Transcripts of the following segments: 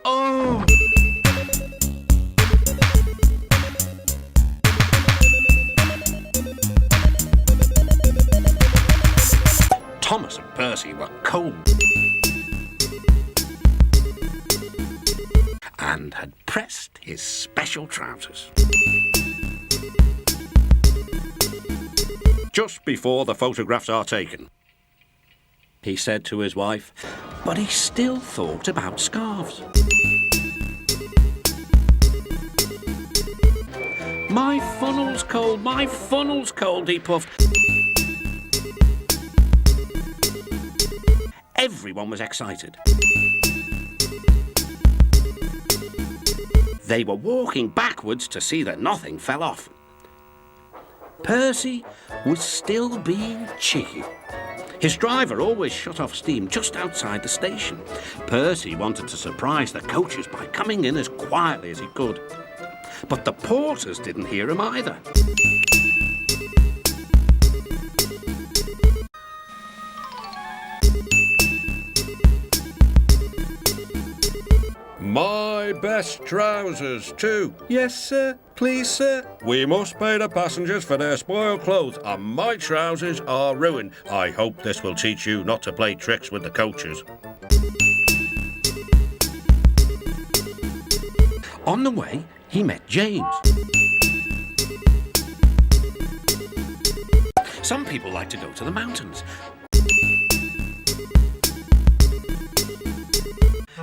Oh! Thomas and Percy were cold and had pressed his special trousers. Just before the photographs are taken, he said to his wife, but he still thought about scarves. My funnel's cold, he puffed. Everyone was excited. They were walking backwards to see that nothing fell off. Percy was still being cheeky. His driver always shut off steam just outside the station. Percy wanted to surprise the coaches by coming in as quietly as he could. But the porters didn't hear him either. My best trousers, too. Yes, sir. Please, sir. We must pay the passengers for their spoiled clothes, and my trousers are ruined. I hope this will teach you not to play tricks with the coaches. On the way, he met James. Some people like to go to the mountains.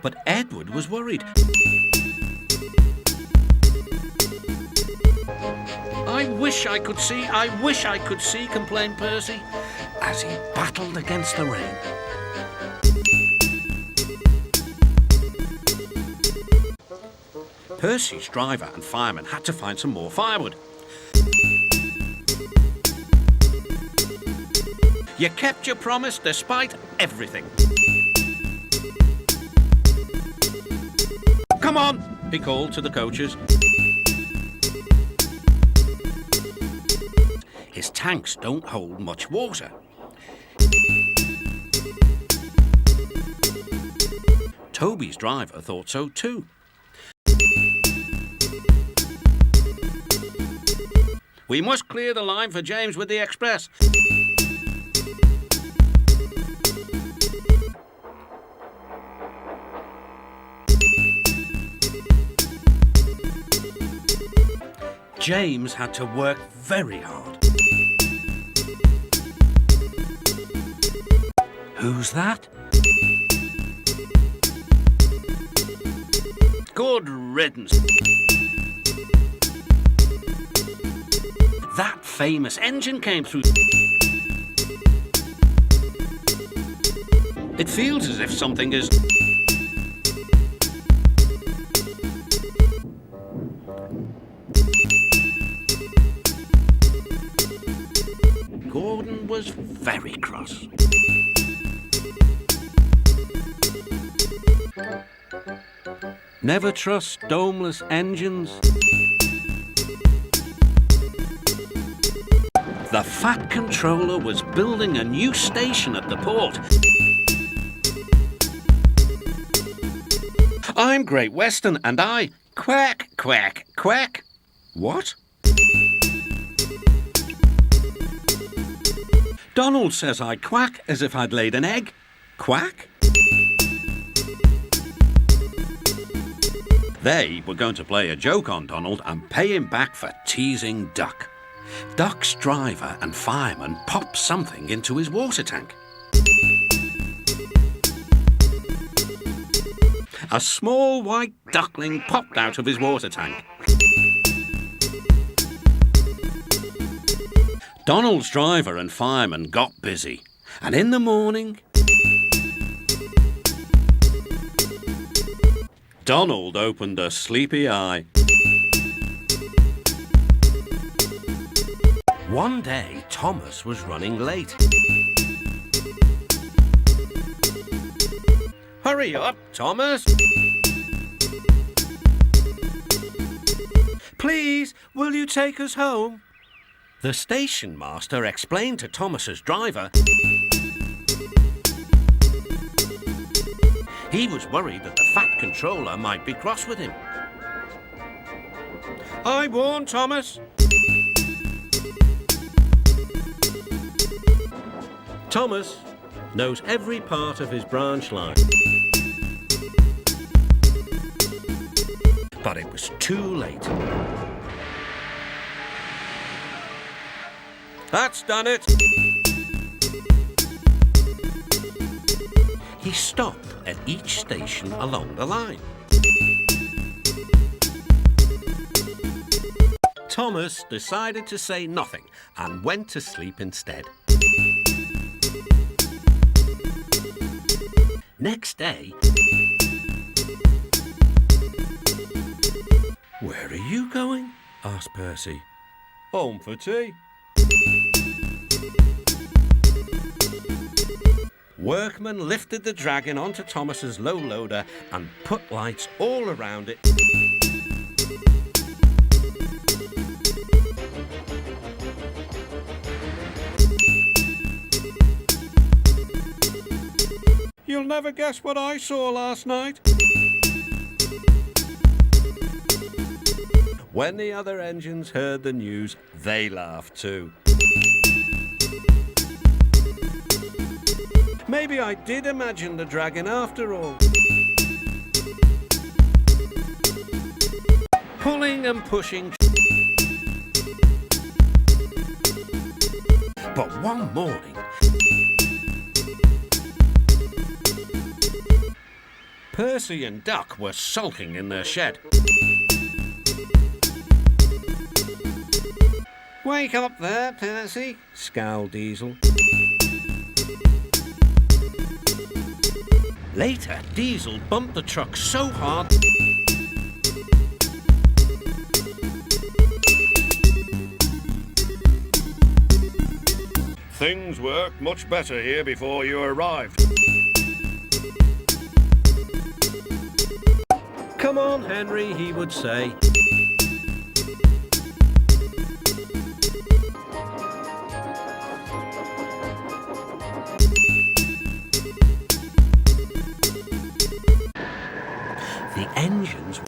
But Edward was worried. I wish I could see, complained Percy, as he battled against the rain. Percy's driver and fireman had to find some more firewood. You kept your promise despite everything. Come on, he called to the coaches. His tanks don't hold much water. Toby's driver thought so too. We must clear the line for James with the express. James had to work very hard. Who's that? Good riddance. That famous engine came through. It feels as if something is... Gordon was very cross. Never trust domeless engines. The Fat Controller was building a new station at the port. I'm Great Western and I... Quack, quack, quack. What? Donald says I quack as if I'd laid an egg. Quack? They were going to play a joke on Donald and pay him back for teasing Duck. Duck's driver and fireman popped something into his water tank. A small white duckling popped out of his water tank. Donald's driver and fireman got busy, and in the morning, Donald opened a sleepy eye. One day, Thomas was running late. Hurry up, Thomas! Please, will you take us home? The station master explained to Thomas's driver He was worried that the fat controller might be cross with him. I warned Thomas. Thomas knows every part of his branch line. But it was too late. That's done it. He stopped at each station along the line. Thomas decided to say nothing and went to sleep instead. Next day... Where are you going? Asked Percy. Home for tea. Workmen lifted the dragon onto Thomas's low loader and put lights all around it. You'll never guess what I saw last night. When the other engines heard the news, they laughed too. Maybe I did imagine the dragon after all. Pulling and pushing. But one morning, Percy and Duck were sulking in their shed. Wake up there, Percy, scowled Diesel. Later, Diesel bumped the truck so hard Things worked much better here before you arrived. Come on, Henry, he would say. The engines...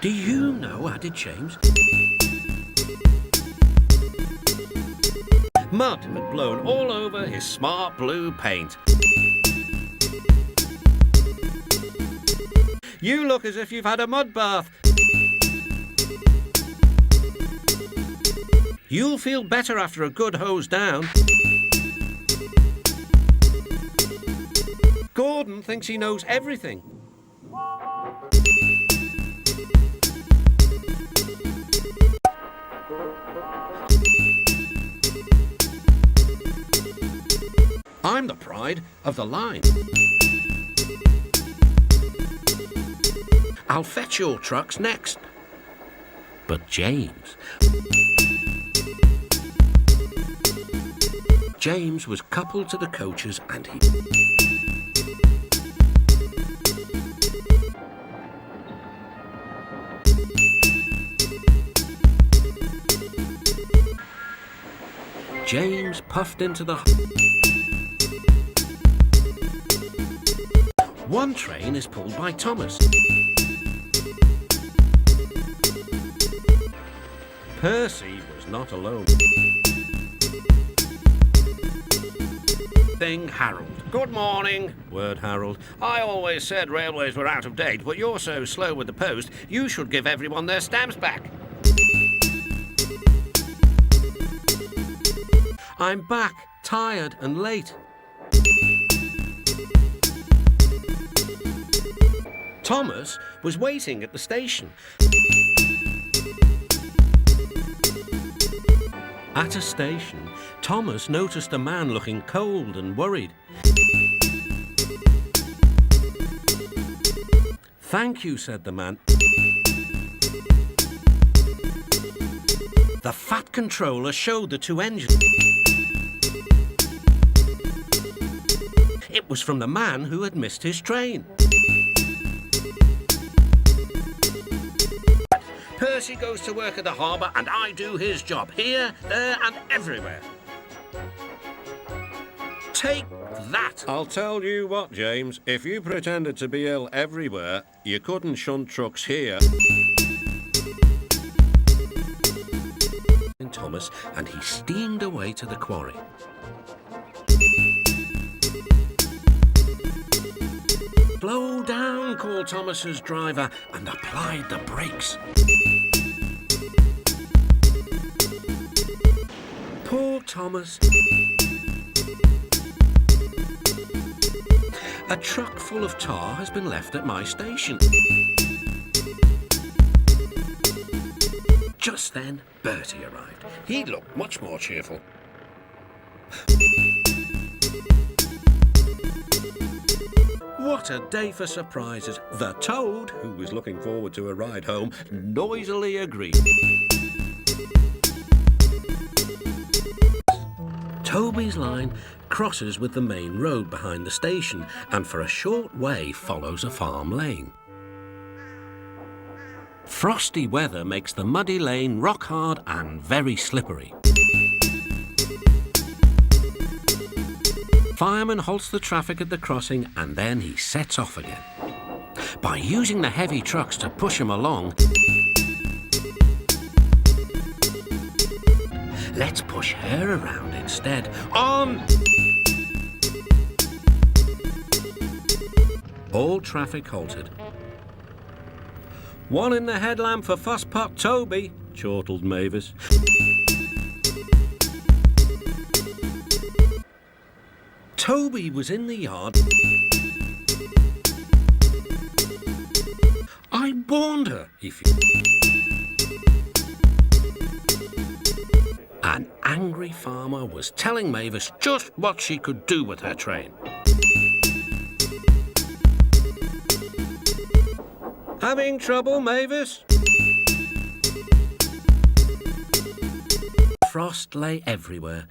Do you know, added James? Mud had blown all over his smart blue paint. You look as if you've had a mud bath. You'll feel better after a good hose down. Gordon thinks he knows everything. I'm the pride of the line. I'll fetch your trucks next. But James was coupled to the coaches and he... James puffed into the... One train is pulled by Thomas. Percy was not alone. Harold. Good morning, whirred Harold. I always said railways were out of date, but you're so slow with the post, you should give everyone their stamps back. I'm back, tired and late. Thomas was waiting at the station. At a station, Thomas noticed a man looking cold and worried. Thank you, said the man. The fat controller showed the two engines. It was from the man who had missed his train. Percy goes to work at the harbour and I do his job, here, there and everywhere. Take that! I'll tell you what, James. If you pretended to be ill everywhere, you couldn't shunt trucks here. Thomas, and he steamed away to the quarry. Slow down, called Thomas's driver, and applied the brakes. Poor Thomas. A truck full of tar has been left at my station. Just then, Bertie arrived. He looked much more cheerful. What a day for surprises. The toad, who was looking forward to a ride home, noisily agreed. Toby's line crosses with the main road behind the station and for a short way follows a farm lane. Frosty weather makes the muddy lane rock hard and very slippery. Fireman halts the traffic at the crossing and then he sets off again. By using the heavy trucks to push him along, let's push her around instead. On! All traffic halted. One in the headlamp for Fusspot Toby, chortled Mavis. Toby was in the yard. I warned her, he fumed. An angry farmer was telling Mavis just what she could do with her train. Having trouble, Mavis? Frost lay everywhere.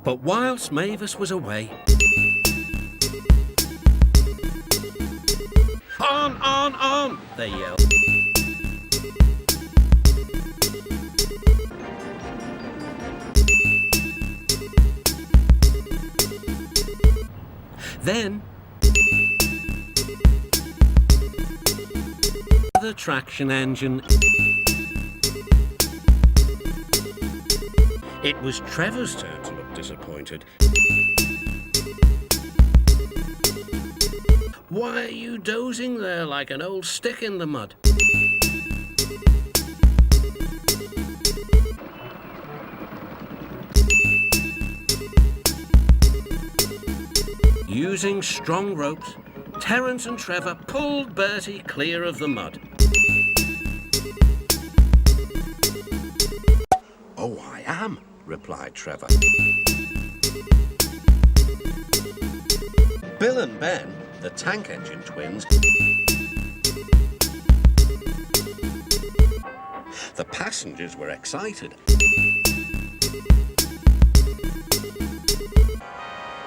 But whilst Mavis was away, on, they yelled. Then, the traction engine. It was Trevor's turn to look disappointed. Why are you dozing there like an old stick in the mud? Using strong ropes, Terence and Trevor pulled Bertie clear of the mud. Oh, I am, replied Trevor. Bill and Ben, the tank engine twins, the passengers were excited.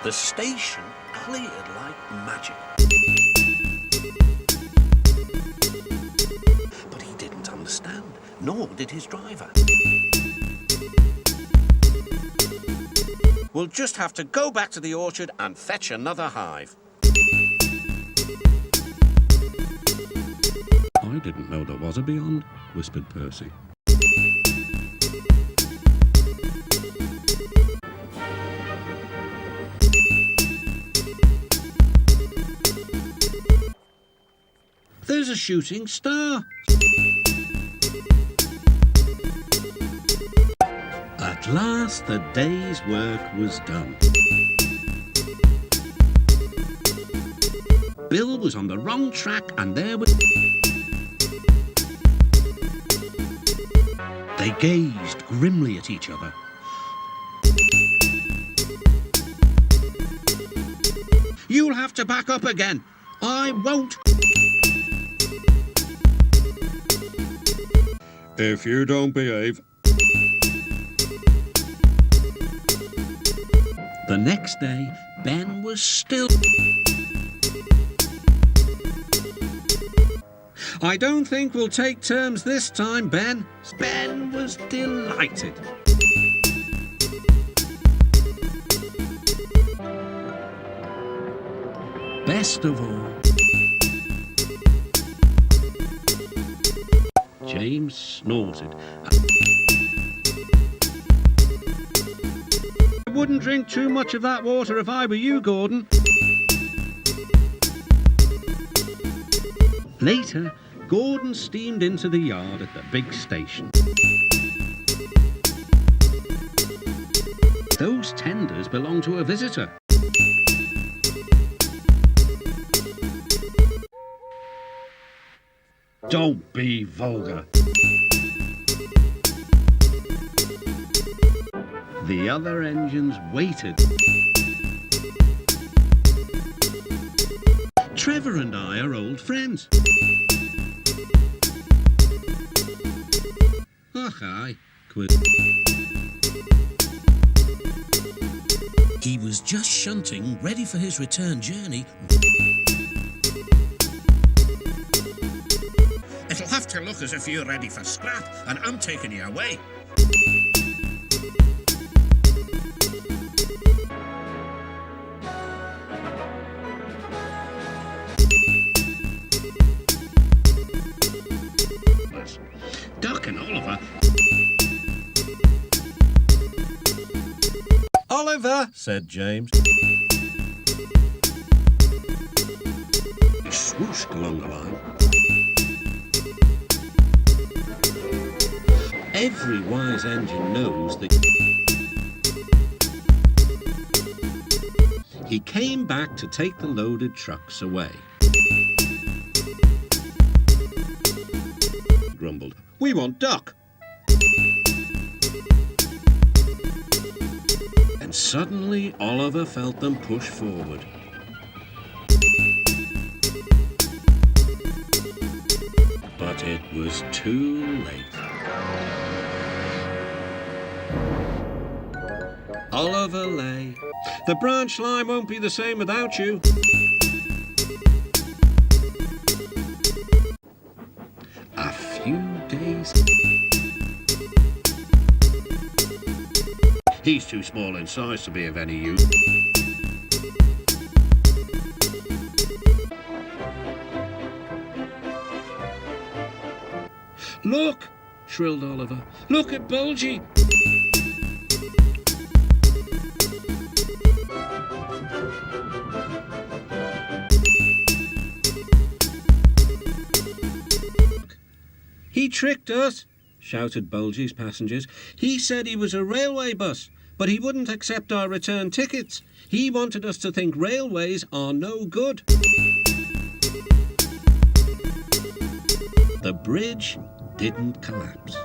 The station cleared like magic. But he didn't understand, nor did his driver. We'll just have to go back to the orchard and fetch another hive. I didn't know there was a beyond, whispered Percy. There's a shooting star. At last the day's work was done. Bill was on the wrong track and there was... They gazed grimly at each other. You'll have to back up again. I won't. If you don't behave... The next day, Ben was still... I don't think we'll take turns this time, Ben. Ben was delighted. Best of all, James snorted. I wouldn't drink too much of that water if I were you, Gordon. Later, Gordon steamed into the yard at the big station. Those tenders belonged to a visitor. Don't be vulgar. The other engines waited. Trevor and I are old friends. Ach, aye, quit. He was just shunting, ready for his return journey. It'll have to look as if you're ready for scrap, and I'm taking you away. Duck and Oliver. Oliver, said James. He swooshed along the line. Every wise engine knows that he came back to take the loaded trucks away. He grumbled, "We want duck." And suddenly Oliver felt them push forward. But it was too late. Oliver lay. The branch line won't be the same without you. A few days. He's too small in size to be of any use. Look, shrilled Oliver. Look at Bulgy. He tricked us, shouted Bulgy's passengers. He said he was a railway bus, but he wouldn't accept our return tickets. He wanted us to think railways are no good. The bridge didn't collapse.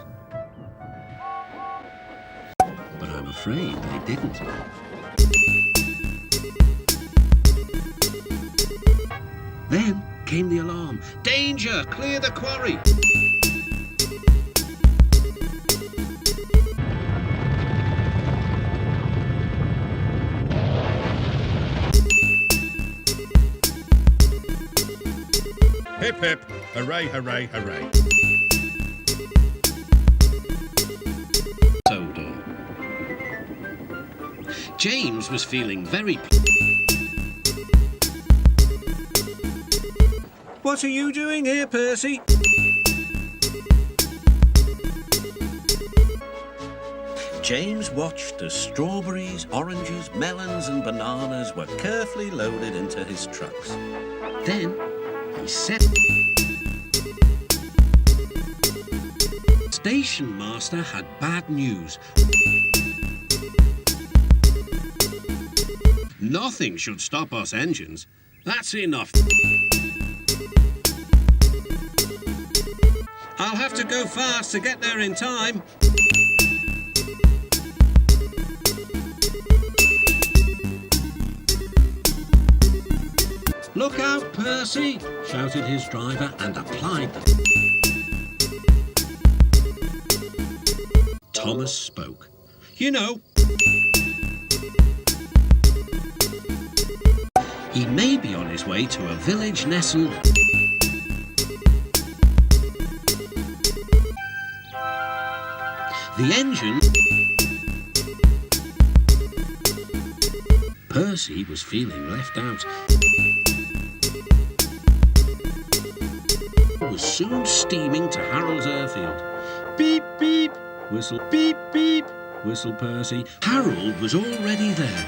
But I'm afraid they didn't. Then came the alarm. Danger! Clear the quarry! Hip hip, hooray, hooray, hooray. Soda. James was feeling very... What are you doing here, Percy? James watched as strawberries, oranges, melons and bananas were carefully loaded into his trucks. Then he said... Station master had bad news. Nothing should stop us engines. That's enough. I'll have to go fast to get there in time. Look out, Percy, shouted his driver and applied them. Thomas spoke. You know, He may be on his way to a village nestled... The engine... Percy was feeling left out. Was soon steaming to Harold's airfield. Beep, beep, whistle, beep, beep, whistled Percy. Harold was already there,